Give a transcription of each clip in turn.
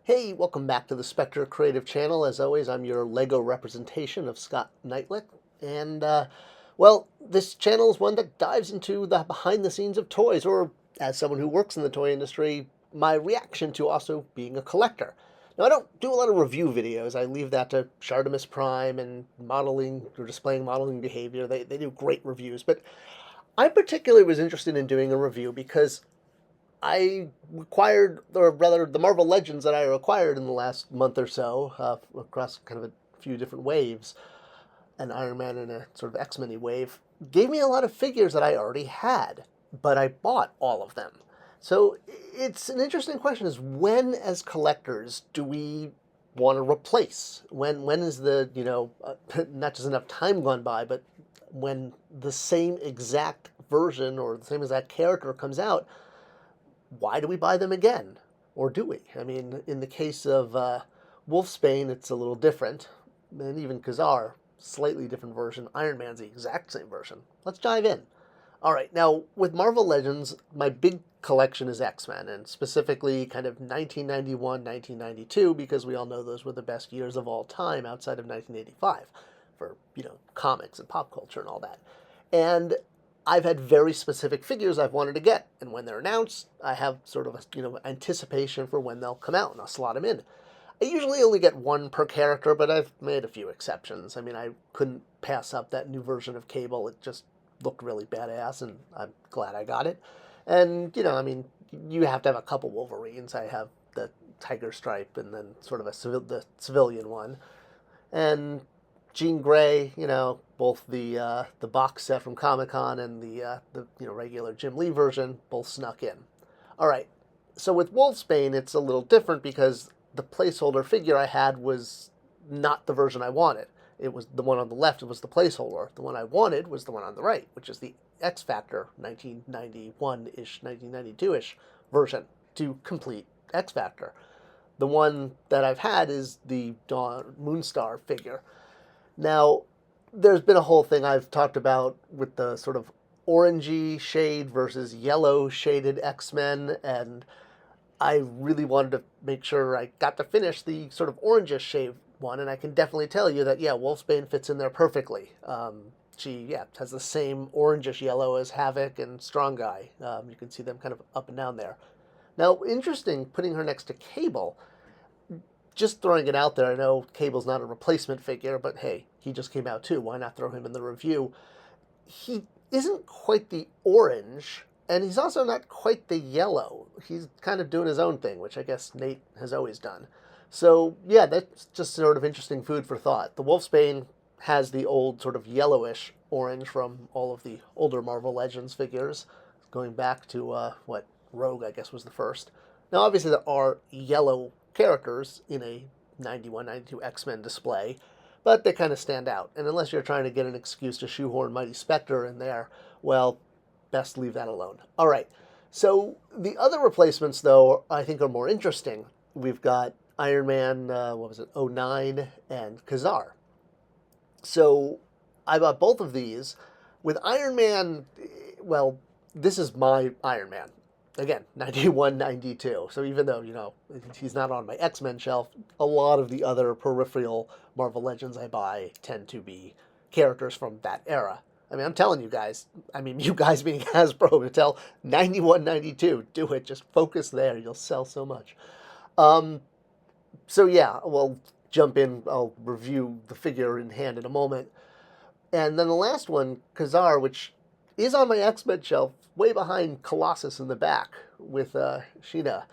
Hey, welcome back to the Spectre Creative Channel. As always, I'm your Lego representation of Scott Neitlich. And, well, this channel is one that dives into the behind the scenes of toys, or as someone who works in the toy industry, my reaction to also being a collector. Now, I don't do a lot of review videos. I leave that to Shartimus Prime and modeling or displaying modeling behavior. They do great reviews. But I particularly was interested in doing a review because I acquired, or rather, the Marvel Legends that I acquired in the last month or so, across kind of a few different waves, an Iron Man and a sort of X-Men wave, gave me a lot of figures that I already had, but I bought all of them. So it's an interesting question: is when, as collectors, do we want to replace? When is the not just enough time gone by, but when the same exact version or the same exact character comes out? Why do we buy them again? Or do we? I mean, in the case of Wolfsbane, it's a little different. And even Ka-Zar, slightly different version. Iron Man's the exact same version. Let's dive in. All right, now with Marvel Legends, my big collection is X-Men, and specifically kind of 1991, 1992, because we all know those were the best years of all time outside of 1985 for, comics and pop culture and all that. And I've had very specific figures I've wanted to get, and when they're announced, I have sort of a anticipation for when they'll come out, and I'll slot them in. I usually only get one per character, but I've made a few exceptions. I mean, I couldn't pass up that new version of Cable. It just looked really badass, and I'm glad I got it. And I mean, you have to have a couple Wolverines. I have the Tiger Stripe, and then sort of the civilian one, and Jean Grey, both the box set from Comic Con and the regular Jim Lee version, both snuck in. All right, so with Wolfsbane, it's a little different because the placeholder figure I had was not the version I wanted. It was the one on the left. It was the placeholder. The one I wanted was the one on the right, which is the X Factor 1991-ish, 1992-ish version to complete X Factor. The one that I've had is the Dawn Moonstar figure. Now, there's been a whole thing I've talked about with the sort of orangey shade versus yellow shaded X-Men, and I really wanted to make sure I got to finish the sort of orangish shade one, and I can definitely tell you that, yeah, Wolfsbane fits in there perfectly. She has the same orangish yellow as Havoc and Strong Guy. You can see them kind of up and down there. Now, interesting, putting her next to Cable, just throwing it out there, I know Cable's not a replacement figure, but hey, he just came out too. Why not throw him in the review? He isn't quite the orange, and he's also not quite the yellow. He's kind of doing his own thing, which I guess Nate has always done. So, yeah, that's just sort of interesting food for thought. The Wolfsbane has the old sort of yellowish orange from all of the older Marvel Legends figures, going back to, Rogue, I guess, was the first. Now, obviously, there are yellow characters in a 91, 92 X-Men display, but they kind of stand out. And unless you're trying to get an excuse to shoehorn Mighty Spectre in there, well, best leave that alone. All right, so the other replacements, though, I think are more interesting. We've got Iron Man, '09, and Ka-Zar. So I bought both of these. With Iron Man, well, this is my Iron Man. Again, 91, 92. So even though, he's not on my X-Men shelf, a lot of the other peripheral Marvel Legends I buy tend to be characters from that era. I mean, I'm telling you guys, you guys being Hasbro, to tell 91, 92, do it. Just focus there. You'll sell so much. So yeah, we'll jump in. I'll review the figure in hand in a moment. And then the last one, Ka-Zar, which is on my X-Men shelf, way behind Colossus in the back with Shayna.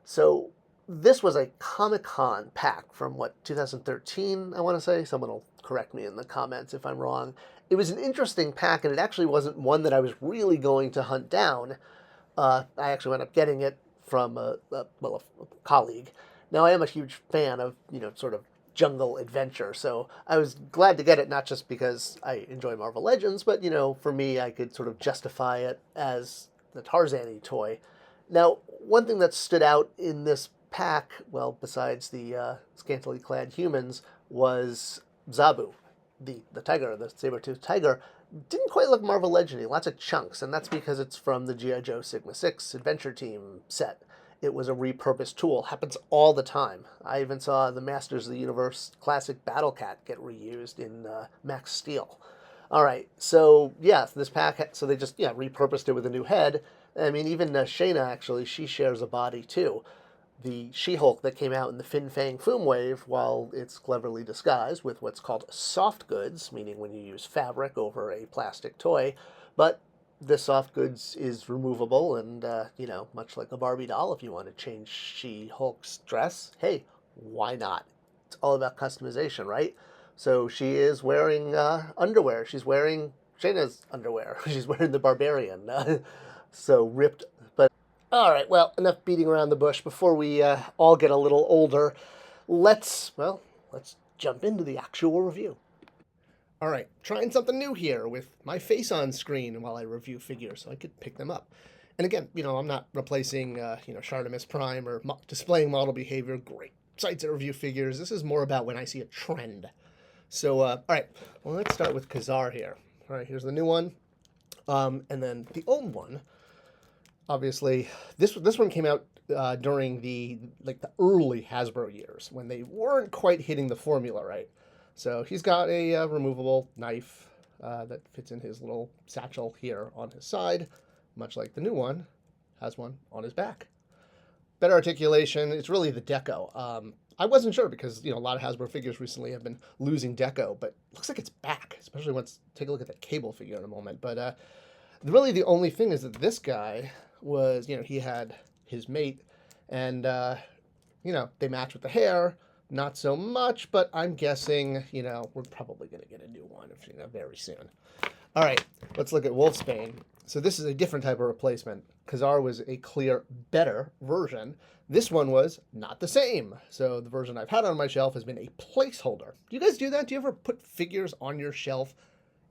So this was a Comic-Con pack from, 2013, I want to say? Someone will correct me in the comments if I'm wrong. It was an interesting pack, and it actually wasn't one that I was really going to hunt down. I actually wound up getting it from a colleague. Now, I am a huge fan of, sort of jungle adventure. So I was glad to get it, not just because I enjoy Marvel Legends, but, for me, I could sort of justify it as the Tarzan-y toy. Now, one thing that stood out in this pack, well, besides the scantily clad humans, was Zabu, the tiger, the saber-toothed tiger. Didn't quite look Marvel Legend-y, lots of chunks, and that's because it's from the G.I. Joe Sigma 6 Adventure Team set. it was a repurposed tool. Happens all the time. I even saw the Masters of the Universe classic Battle Cat get reused in Max Steel. All right, so yeah, this pack, so they just repurposed it with a new head. I mean, even Shayna actually, she shares a body too. The She-Hulk that came out in the Fin Fang Foom Wave, while it's cleverly disguised with what's called soft goods, meaning when you use fabric over a plastic toy, but this soft goods is removable, and much like a Barbie doll, if you want to change She-Hulk's dress, hey, why not? It's all about customization, right? So she is wearing underwear. She's wearing Shayna's underwear. She's wearing the Barbarian. So ripped. But all right, well, enough beating around the bush. Before we all get a little older, let's jump into the actual review. All right, trying something new here with my face on screen while I review figures so I could pick them up. And again, I'm not replacing, Shartimus Prime or displaying model behavior. Great sites that review figures. This is more about when I see a trend. So, all right, well, let's start with Ka-Zar here. All right, here's the new one. And then the old one, obviously, this one came out during the early Hasbro years when they weren't quite hitting the formula right. So he's got a removable knife that fits in his little satchel here on his side, much like the new one has one on his back. Better articulation. It's really the deco. I wasn't sure because a lot of Hasbro figures recently have been losing deco, but it looks like it's back, especially once take a look at that cable figure in a moment. But really the only thing is that this guy was, he had his mate, and they match with the hair. Not so much, but I'm guessing, we're probably going to get a new one very soon. All right, let's look at Wolfsbane. So this is a different type of replacement. Ka-Zar was a clear, better version. This one was not the same. So the version I've had on my shelf has been a placeholder. Do you guys do that? Do you ever put figures on your shelf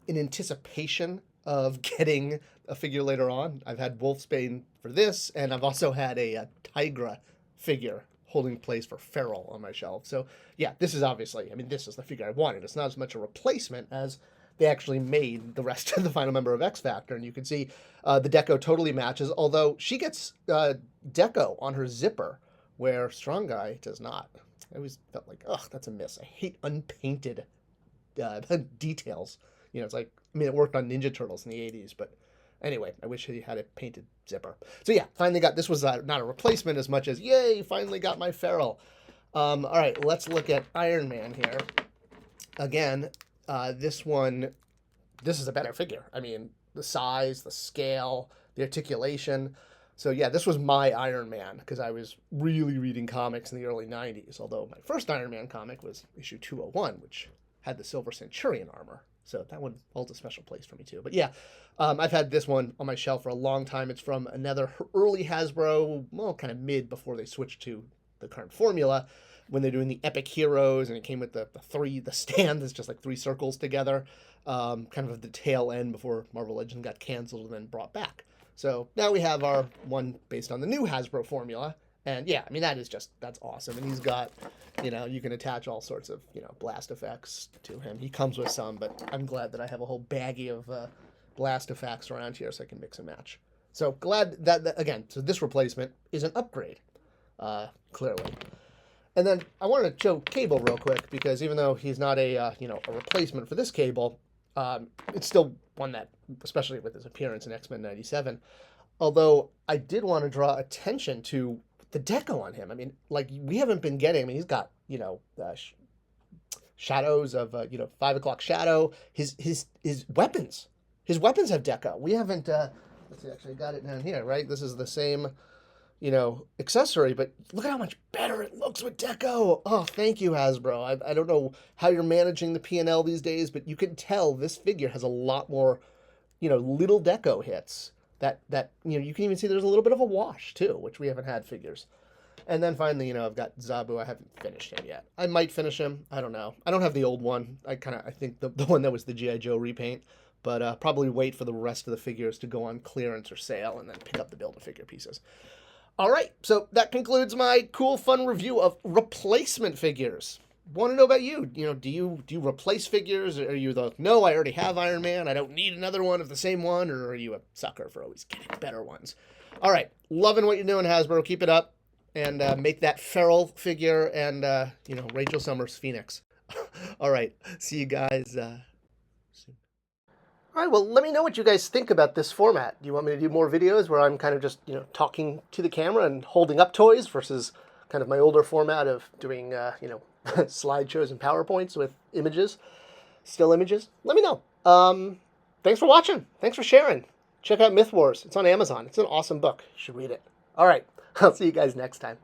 in anticipation of getting a figure later on? I've had Wolfsbane for this, and I've also had a Tigra figure holding place for Feral on my shelf. So yeah, this is obviously, this is the figure I wanted. It's not as much a replacement as they actually made the rest of the final member of X Factor. And you can see the deco totally matches, although she gets deco on her zipper, where Strong Guy does not. I always felt like, that's a miss. I hate unpainted details. It's like, it worked on Ninja Turtles in the 80s, but anyway, I wish he had a painted zipper. So yeah, finally got, this was not a replacement as much as, yay, finally got my Feral. All right, let's look at Iron Man here. Again, this is a better figure. The size, the scale, the articulation. So yeah, this was my Iron Man because I was really reading comics in the early 90s, although my first Iron Man comic was issue 201, which had the Silver Centurion armor. So that one holds a special place for me too. But yeah, I've had this one on my shelf for a long time. It's from another early Hasbro, kind of mid before they switched to the current formula, when they're doing the Epic Heroes, and it came with the stand that's just like three circles together, kind of at the tail end before Marvel Legends got canceled and then brought back. So now we have our one based on the new Hasbro formula. And yeah, that's awesome. And he's got, you can attach all sorts of, blast effects to him. He comes with some, but I'm glad that I have a whole baggie of blast effects around here so I can mix and match. So glad that again, so this replacement is an upgrade, clearly. And then I wanted to show Cable real quick, because even though he's not a replacement for this Cable, it's still one that, especially with his appearance in X-Men 97, although I did want to draw attention to the deco on him. We haven't been getting, he's got, shadows of, 5 o'clock shadow. His weapons. His weapons have deco. We haven't, let's see, actually I got it down here, right? This is the same, accessory, but look at how much better it looks with deco. Oh, thank you, Hasbro. I don't know how you're managing the P&L these days, but you can tell this figure has a lot more, little deco hits. That you can even see there's a little bit of a wash too, which we haven't had figures. And then finally, I've got Zabu. I haven't finished him yet. I might finish him. I don't know. I don't have the old one. I think the one that was the G.I. Joe repaint, but probably wait for the rest of the figures to go on clearance or sale and then pick up the Build-A-Figure pieces. All right, so that concludes my cool, fun review of replacement figures. Want to know about you? Do you replace figures? Or are you no, I already have Iron Man, I don't need another one of the same one? Or are you a sucker for always getting better ones? All right, loving what you're doing, Hasbro. Keep it up. and make that feral figure and, Rachel Summers Phoenix. All right. See you guys soon. All right. Well, let me know what you guys think about this format. Do you want me to do more videos where I'm kind of just, talking to the camera and holding up toys versus kind of my older format of doing, slideshows and PowerPoints with images, still images? Let me know. Thanks for watching. Thanks for sharing. Check out Myth Wars. It's on Amazon. It's an awesome book. You should read it. All right. I'll see you guys next time.